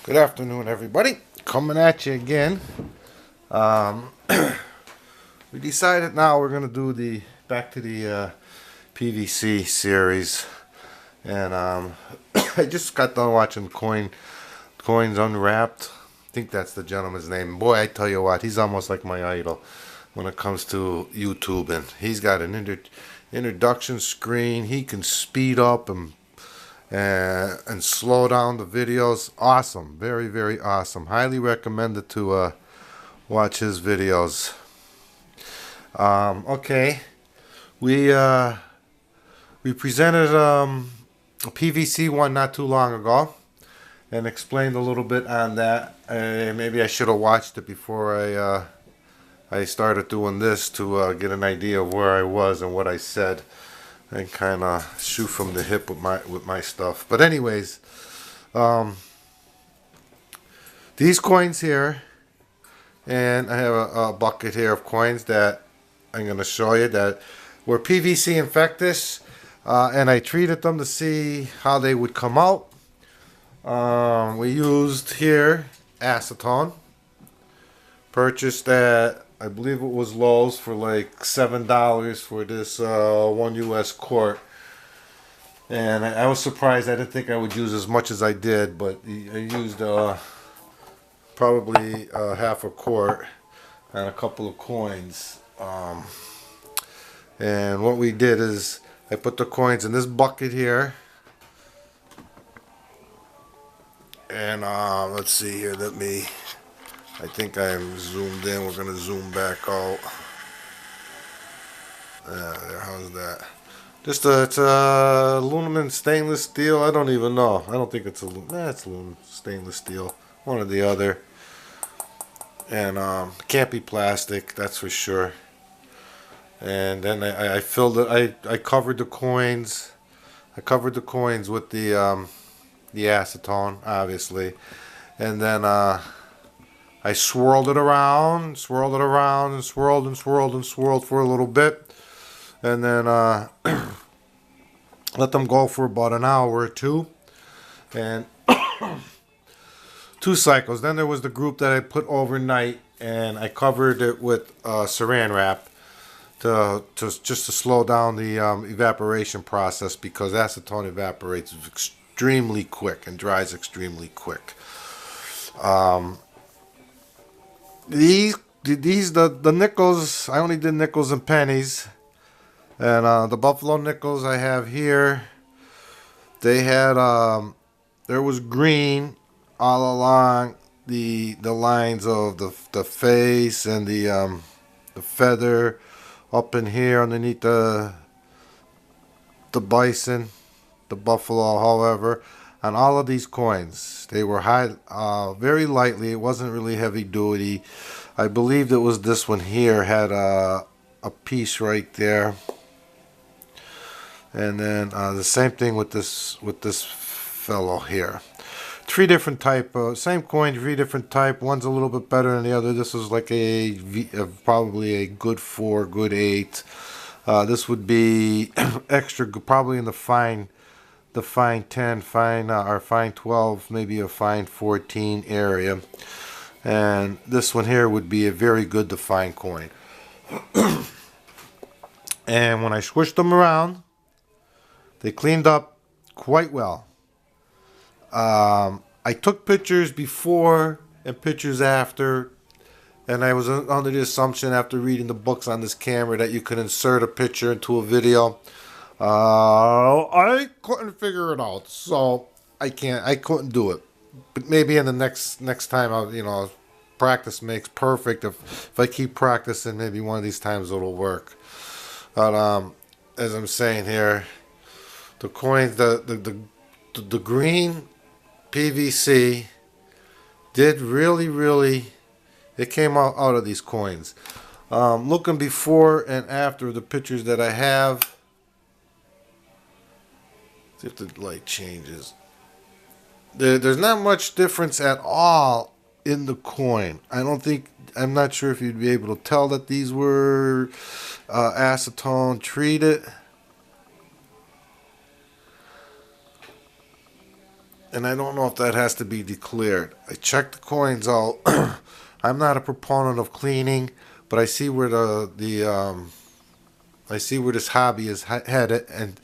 Good afternoon, everybody. Coming at you again. Um, we decided now we're gonna do the back to the PVC series, and I just got done watching Coins Unwrapped. I think that's the gentleman's name. Boy, I tell you what, he's almost like my idol when it comes to YouTube, and he's got an introduction screen. He can speed up and slow down the videos. Awesome, very, very awesome. Highly recommended to watch his videos. Okay, we we presented a PVC one not too long ago and explained a little bit on that. Maybe I should have watched it before I started doing this to get an idea of where I was and what I said, and kind of shoot from the hip with my stuff. But anyways, these coins here, and I have a bucket here of coins that I'm going to show you that were PVC infectus, and I treated them to see how they would come out. We used here acetone, purchased at, I believe it was Lowe's, for like $7 for this 1 US quart. And I was surprised. I didn't think I would use as much as I did, but I used probably half a quart and a couple of coins. And what we did is I put the coins in this bucket here. And let's see here. I think I'm zoomed in. We're going to zoom back out. There, how's that? It's aluminum stainless steel. I don't even know. I don't think it's aluminum. It's aluminum stainless steel. One or the other. And can't be plastic, that's for sure. And then I filled it. I covered the coins. I covered the coins with the acetone, obviously. And then I swirled it around, and swirled for a little bit, and then let them go for about an hour or two, and 2 cycles. Then there was the group that I put overnight, and I covered it with saran wrap just to slow down the evaporation process, because acetone evaporates extremely quick and dries extremely quick. The nickels, I only did nickels and pennies, and the buffalo nickels I have here, they had there was green all along the lines of the face and the feather up in here underneath the bison, the buffalo, however. On all of these coins, they were very lightly. It wasn't really heavy duty. I believed it was this one here had a piece right there, and then the same thing with this fellow here. 3 different type, same coin, 3 different type. One's a little bit better than the other. This was like probably a good 4, good 8. This would be extra, probably in the fine 10, or fine 12, maybe a fine 14 area. And this one here would be a very good defined coin. And when I swished them around, they cleaned up quite well. I took pictures before and pictures after, and I was under the assumption, after reading the books on this camera, that you could insert a picture into a video. I couldn't figure it out, so I couldn't do it. But maybe in the next time, practice makes perfect. If I keep practicing, maybe one of these times it'll work. But as I'm saying here, the coins, the green PVC did really. It came out of these coins. Looking before and after the pictures that I have. See if the light changes. There's not much difference at all in the coin. I'm not sure if you'd be able to tell that these were acetone treated. and I don't know if that has to be declared. I checked the coins out. I'm not a proponent of cleaning, but I see where I see where this hobby is headed, and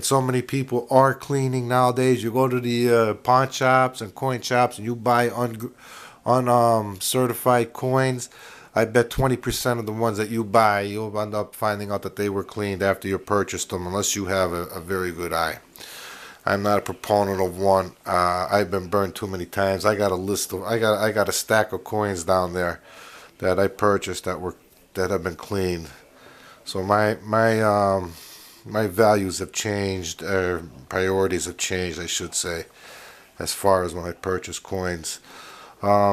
so many people are cleaning nowadays. You go to the pawn shops and coin shops, and you buy certified coins. I bet 20% of the ones that you buy, you'll end up finding out that they were cleaned after you purchased them, unless you have a very good eye. I'm not a proponent of one. I've been burned too many times. I got a list of I got a stack of coins down there that I purchased that have been cleaned. So my values have changed, or priorities have changed, I should say, as far as when I purchase coins.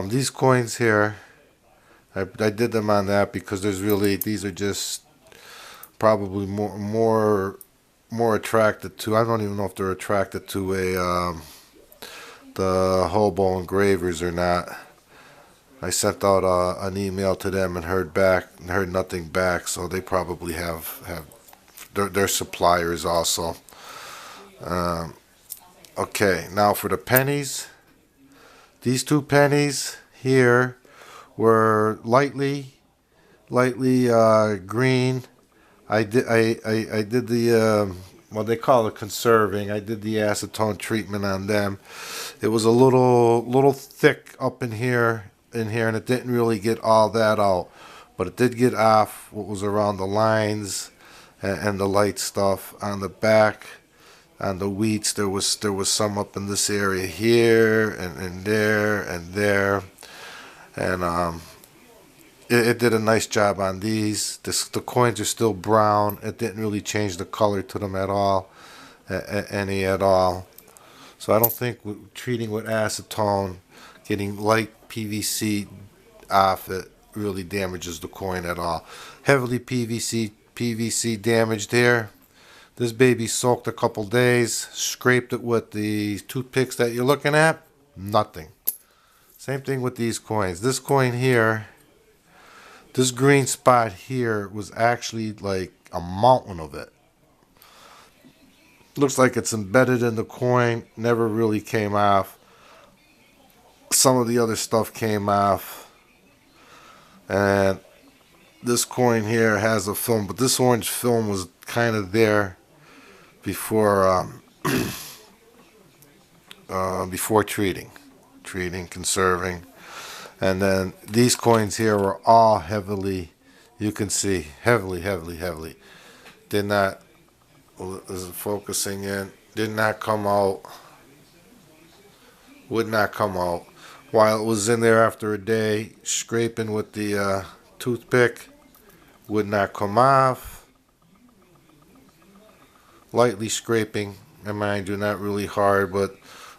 These coins here, I did them on that because these are just probably more attracted to. I don't even know if they're attracted to the hobo engravers or not. I sent out an email to them and heard nothing back. So they probably have their suppliers also. Okay, now for the pennies. These two pennies here were lightly green. I did the well, they call it conserving. I did the acetone treatment on them. It was a little thick up in here, and it didn't really get all that out, but it did get off what was around the lines and the light stuff on the back. On the wheats, there was some up in this area here and there and there, and it did a nice job on these. The coins are still brown. It didn't really change the color to them at all, any at all. So I don't think treating with acetone, getting light PVC off it, really damages the coin at all. Heavily PVC damaged here. This baby soaked a couple days. Scraped it with the toothpicks that you're looking at. Nothing. Same thing with these coins. This coin here, this green spot here was actually like a mountain of it. Looks like it's embedded in the coin. Never really came off. Some of the other stuff came off. And this coin here has a film, but this orange film was kind of there before before treating, conserving. And then these coins here were all heavily, you can see, heavily. Did not, is it focusing in? Did not come out. Would not come out. While it was in there after a day, scraping with the toothpick, would not come off. Lightly scraping, and mind you, not really hard, but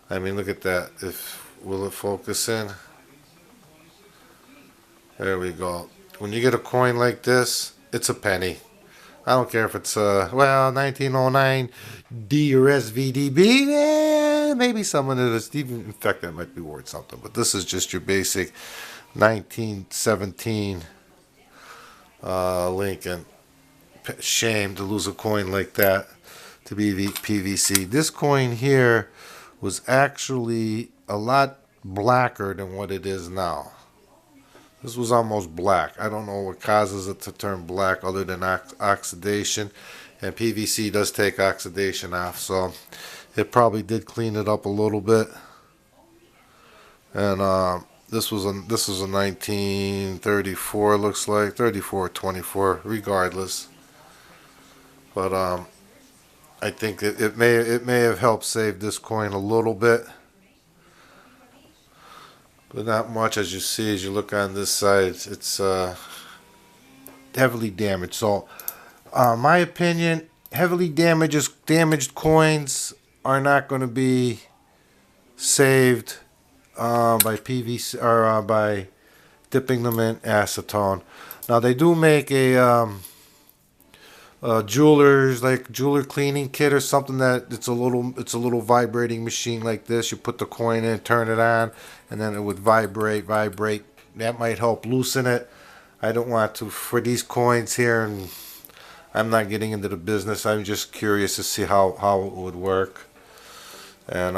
I mean, look at that. Will it focus in? There we go. When you get a coin like this, it's a penny. I don't care if it's 1909 D or SVDB. Maybe some of it, even in fact, that might be worth something. But this is just your basic 1917 Lincoln. Shame to lose a coin like that to be PVC. This coin here was actually a lot blacker than what it is now. This was almost black. I don't know what causes it to turn black other than oxidation. And PVC does take oxidation off, so it probably did clean it up a little bit. And this was a 1934, looks like 34, 24, regardless. But I think it may have helped save this coin a little bit. But not much, as you see as you look on this side. It's heavily damaged. So, my opinion, heavily damaged coins are not going to be saved by PVC or by dipping them in acetone. Now they do make a jeweler cleaning kit or something that it's a little vibrating machine like this. You put the coin in, turn it on, and then it would vibrate. That might help loosen it. I don't want to for these coins here, and I'm not getting into the business. I'm just curious to see how it would work. And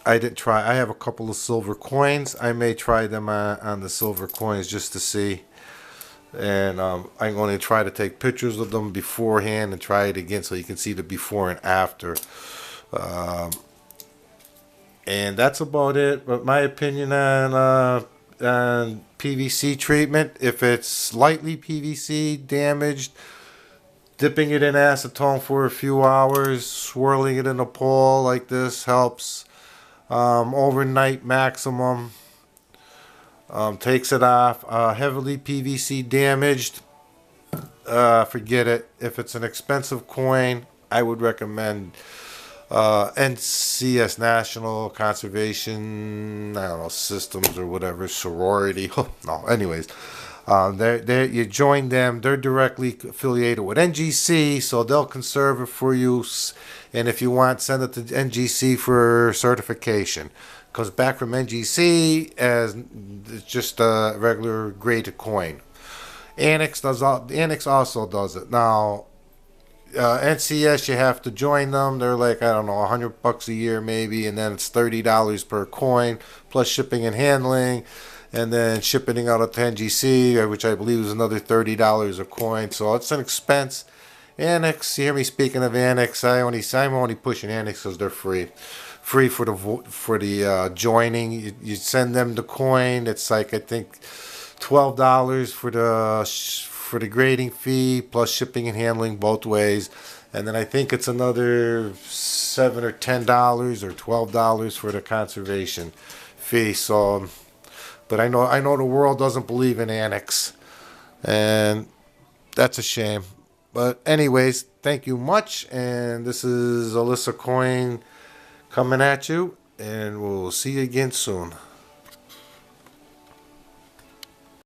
I didn't try. I have a couple of silver coins. I may try them on the silver coins just to see. And I'm going to try to take pictures of them beforehand and try it again so you can see the before and after. And that's about it. But my opinion on PVC treatment, if it's lightly PVC damaged, dipping it in acetone for a few hours, swirling it in a pole like this helps. Overnight maximum. Takes it off. Heavily PVC damaged, forget it. If it's an expensive coin, I would recommend NCS, National Conservation, I don't know, Systems or whatever, sorority. No, anyways, you join them. They're directly affiliated with NGC, so they'll conserve it for you. And if you want, send it to NGC for certification. Comes back from NGC as it's just a regular graded coin. Annex also does it. Now, NCS, you have to join them. They're like, I don't know, $100 a year maybe, and then it's $30 per coin plus shipping and handling, and then shipping out of NGC, which I believe is another $30 a coin. So it's an expense. Annex, you hear me speaking of Annex? I'm only pushing Annex because they're free. Free for the joining. You send them the coin. It's like, I think, $12 for the grading fee plus shipping and handling both ways, and then I think it's another $7 or $10 or $12 for the conservation fee. So, but I know the world doesn't believe in Annex, and that's a shame. But anyways, thank you much, and this is Alyssa Coin coming at you, and we'll see you again soon.